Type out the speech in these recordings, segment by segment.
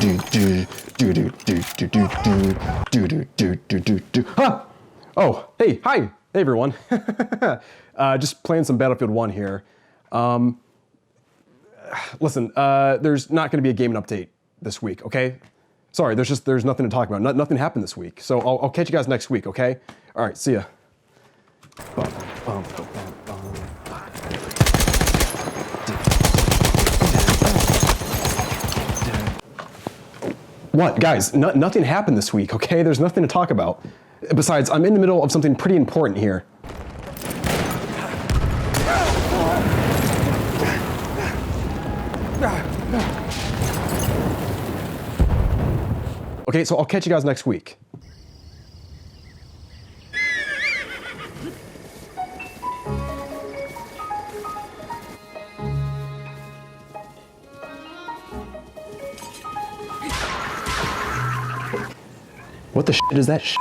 Huh? Oh, hey, hi, hey everyone. Just playing some Battlefield 1 here. Listen, there's not going to be a gaming update this week, okay? Sorry, there's nothing to talk about. Nothing happened this week, so I'll catch you guys next week, okay? All right, see ya. What, guys? Nothing happened this week, okay? There's nothing to talk about. Besides, I'm in the middle of something pretty important here. Okay, so I'll catch you guys next week. What the shit is that shit?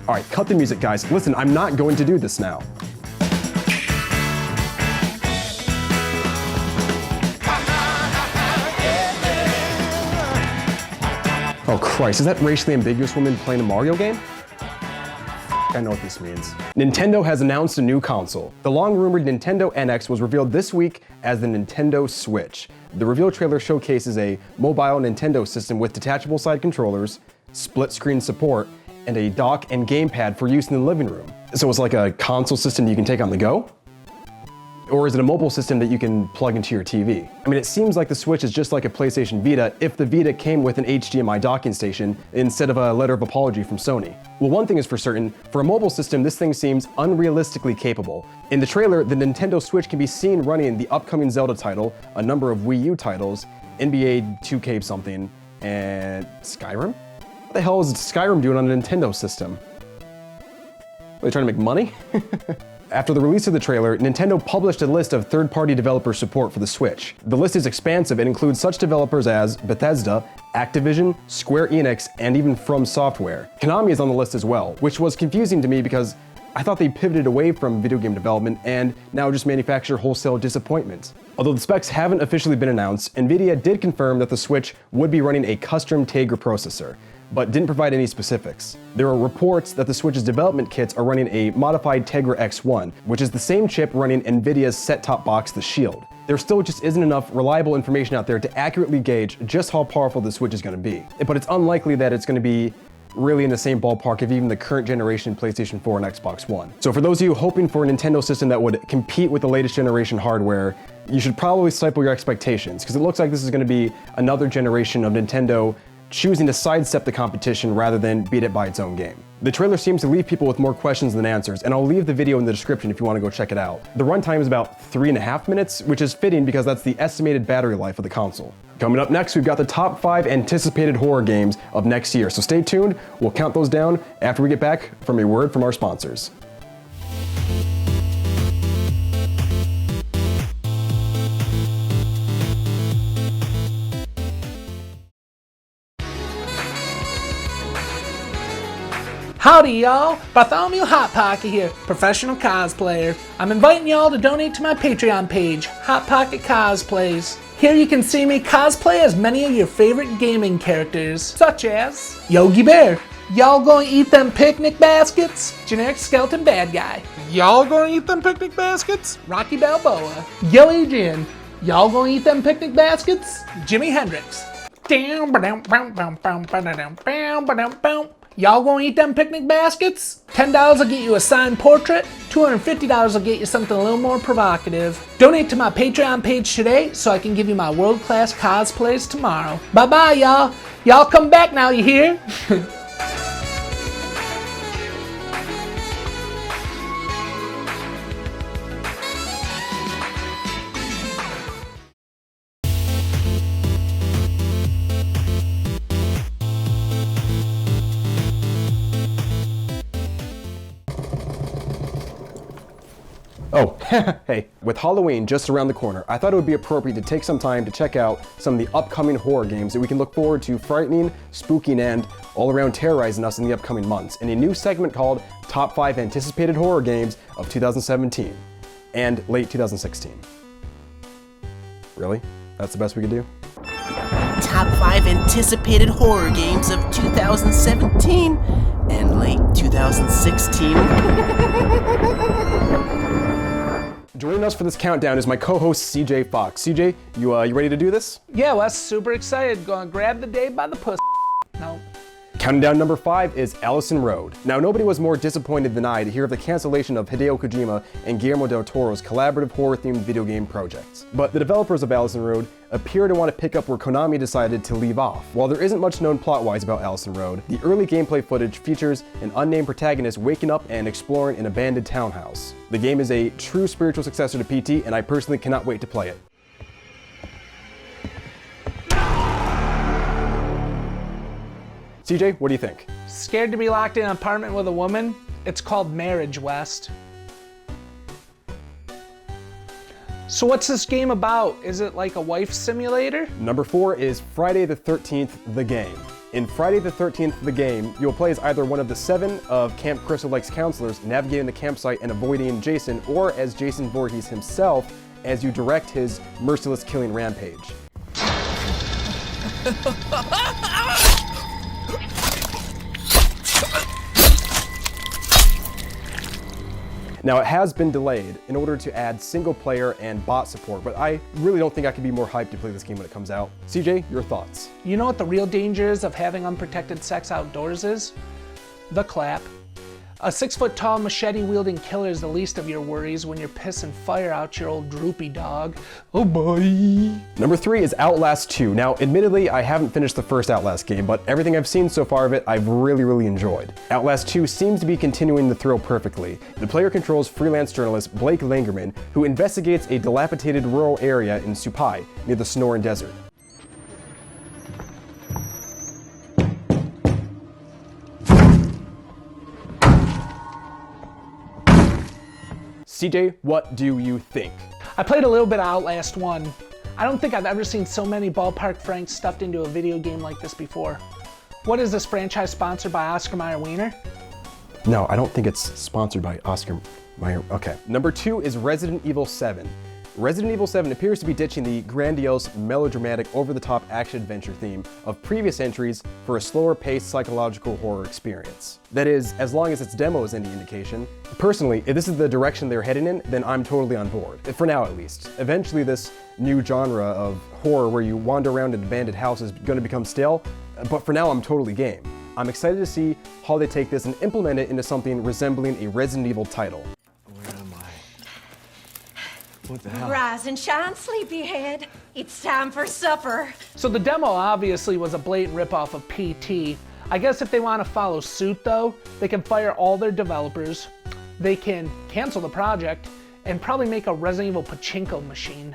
All right, cut the music, guys. Listen, I'm not going to do this now. Oh Christ, is that racially ambiguous woman playing a Mario game? I know what this means. Nintendo has announced a new console. The long-rumored Nintendo NX was revealed this week as the Nintendo Switch. The reveal trailer showcases a mobile Nintendo system with detachable side controllers, split-screen support, and a dock and gamepad for use in the living room. So it's like a console system you can take on the go? Or is it a mobile system that you can plug into your TV? I mean, it seems like the Switch is just like a PlayStation Vita if the Vita came with an HDMI docking station instead of a letter of apology from Sony. Well, one thing is for certain, for a mobile system, this thing seems unrealistically capable. In the trailer, the Nintendo Switch can be seen running the upcoming Zelda title, a number of Wii U titles, NBA 2K something, and Skyrim? What the hell is Skyrim doing on a Nintendo system? Are they trying to make money? After the release of the trailer, Nintendo published a list of third-party developer support for the Switch. The list is expansive and includes such developers as Bethesda, Activision, Square Enix, and even From Software. Konami is on the list as well, which was confusing to me because I thought they pivoted away from video game development and now just manufacture wholesale disappointment. Although the specs haven't officially been announced, Nvidia did confirm that the Switch would be running a custom Tegra processor, but didn't provide any specifics. There are reports that the Switch's development kits are running a modified Tegra X1, which is the same chip running Nvidia's set-top box, the Shield. There still just isn't enough reliable information out there to accurately gauge just how powerful the Switch is going to be. But it's unlikely that it's going to be really in the same ballpark of even the current generation PlayStation 4 and Xbox One. So for those of you hoping for a Nintendo system that would compete with the latest generation hardware, you should probably stifle your expectations, because it looks like this is going to be another generation of Nintendo choosing to sidestep the competition rather than beat it by its own game. The trailer seems to leave people with more questions than answers, and I'll leave the video in the description if you want to go check it out. The runtime is about 3.5 minutes, which is fitting because that's the estimated battery life of the console. Coming up next, we've got the top 5 anticipated horror games of next year, so stay tuned. We'll count those down after we get back from a word from our sponsors. Howdy y'all, Bartholomew Hot Pocket here, professional cosplayer. I'm inviting y'all to donate to my Patreon page, Hot Pocket Cosplays. Here you can see me cosplay as many of your favorite gaming characters, such as Yogi Bear. Y'all gonna eat them picnic baskets? Generic skeleton bad guy. Y'all gonna eat them picnic baskets? Rocky Balboa. Yelly Jin. Y'all gonna eat them picnic baskets? Jimi Hendrix. Y'all gonna eat them picnic baskets? $10 will get you a signed portrait, $250 will get you something a little more provocative. Donate to my Patreon page today so I can give you my world-class cosplays tomorrow. Bye-bye, y'all. Y'all come back now, you hear? Oh, hey, with Halloween just around the corner, I thought it would be appropriate to take some time to check out some of the upcoming horror games that we can look forward to frightening, spooking, and all around terrorizing us in the upcoming months in a new segment called Top 5 Anticipated Horror Games of 2017 and late 2016. Really? That's the best we could do? Top 5 anticipated horror games of 2017 and late 2016. Joining us for this countdown is my co-host CJ Fox. CJ, you ready to do this? Yeah, Wes, super excited. Gonna grab the day by the pussy. No. Counting down number 5 is Allison Road. Now, nobody was more disappointed than I to hear of the cancellation of Hideo Kojima and Guillermo del Toro's collaborative horror-themed video game projects. But the developers of Allison Road appear to want to pick up where Konami decided to leave off. While there isn't much known plot-wise about Allison Road, the early gameplay footage features an unnamed protagonist waking up and exploring an abandoned townhouse. The game is a true spiritual successor to PT, and I personally cannot wait to play it. CJ, what do you think? Scared to be locked in an apartment with a woman? It's called marriage, West. So what's this game about? Is it like a wife simulator? Number 4 is Friday the 13th, the game. In Friday the 13th, the game, you'll play as either one of the 7 of Camp Crystal Lake's counselors navigating the campsite and avoiding Jason, or as Jason Voorhees himself as you direct his merciless killing rampage. Now, it has been delayed in order to add single player and bot support, but I really don't think I could be more hyped to play this game when it comes out. CJ, your thoughts? You know what the real danger is of having unprotected sex outdoors is? The clap. A 6-foot-tall machete-wielding killer is the least of your worries when you're pissing fire out your old droopy dog. Oh boy. Number 3 is Outlast 2. Now, admittedly, I haven't finished the first Outlast game, but everything I've seen so far of it, I've really enjoyed. Outlast 2 seems to be continuing the thrill perfectly. The player controls freelance journalist Blake Langerman, who investigates a dilapidated rural area in Supai, near the Sonoran Desert. CJ, what do you think? I played a little bit of Outlast 1. I don't think I've ever seen so many ballpark franks stuffed into a video game like this before. What is this franchise sponsored by Oscar Mayer Wiener? No, I don't think it's sponsored by Oscar Mayer. Okay. Number 2 is Resident Evil 7. Resident Evil 7 appears to be ditching the grandiose, melodramatic, over-the-top action-adventure theme of previous entries for a slower-paced psychological horror experience. That is, as long as its demo is any indication. Personally, if this is the direction they're heading in, then I'm totally on board. For now, at least. Eventually, this new genre of horror where you wander around an abandoned house is going to become stale, but for now, I'm totally game. I'm excited to see how they take this and implement it into something resembling a Resident Evil title. What the hell? Rise and shine, sleepyhead. It's time for supper. So the demo obviously was a blatant ripoff of PT. I guess if they want to follow suit though, they can fire all their developers, they can cancel the project, and probably make a Resident Evil pachinko machine.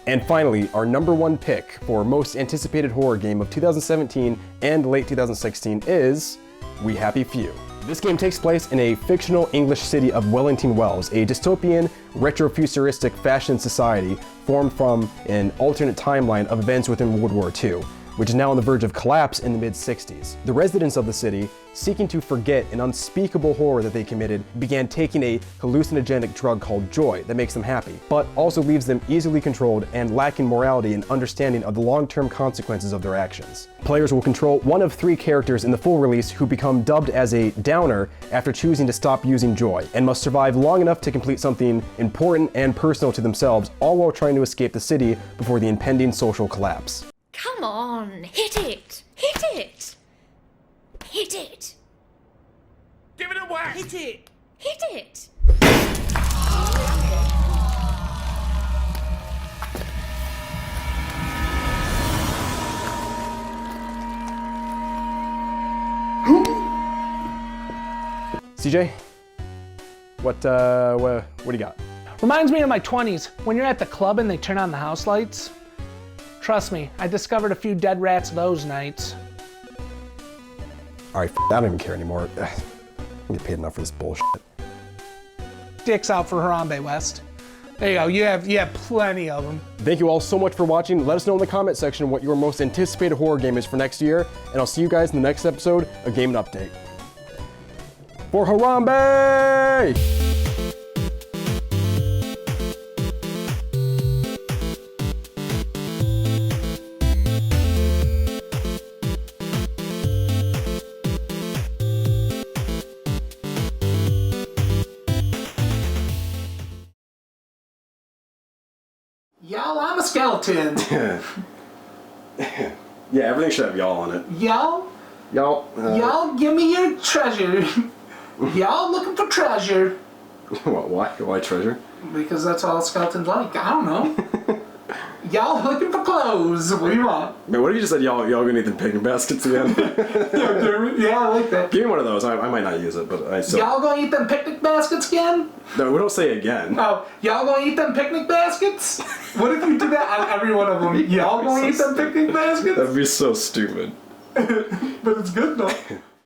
And finally, our number 1 pick for most anticipated horror game of 2017 and late 2016 is We Happy Few. This game takes place in a fictional English city of Wellington Wells, a dystopian, retrofuturistic fashion society formed from an alternate timeline of events within World War II, which is now on the verge of collapse in the mid-60s. The residents of the city, seeking to forget an unspeakable horror that they committed, began taking a hallucinogenic drug called Joy that makes them happy, but also leaves them easily controlled and lacking morality and understanding of the long-term consequences of their actions. Players will control one of 3 characters in the full release who become dubbed as a downer after choosing to stop using Joy, and must survive long enough to complete something important and personal to themselves, all while trying to escape the city before the impending social collapse. Come on, hit it. Hit it. Hit it. Give it a whack! Hit it. Hit it. CJ, what do you got? Reminds me of my 20s, when you're at the club and they turn on the house lights. Trust me, I discovered a few dead rats those nights. All right, I don't even care anymore. I get paid enough for this bullshit. dicks out for Harambe West. There you go. You have plenty of them. Thank you all so much for watching. Let us know in the comment section what your most anticipated horror game is for next year, and I'll see you guys in the next episode of Game and Update. For Harambe! Y'all, I'm a skeleton. Yeah, everything should have y'all on it. Y'all, y'all, give me your treasure. Y'all looking for treasure. Why treasure? Because that's all skeletons like. I don't know. Y'all looking for clothes. What do you want? Man, what if you just said y'all gonna need the picnic baskets again? Yeah, I like that. Give me one of those. I might not use it, but I still... Y'all gonna eat them picnic baskets again? No, we don't say again. Oh, y'all gonna eat them picnic baskets? What if you do that on every one of them? Y'all gonna eat them picnic baskets? That'd be so stupid. But it's good though.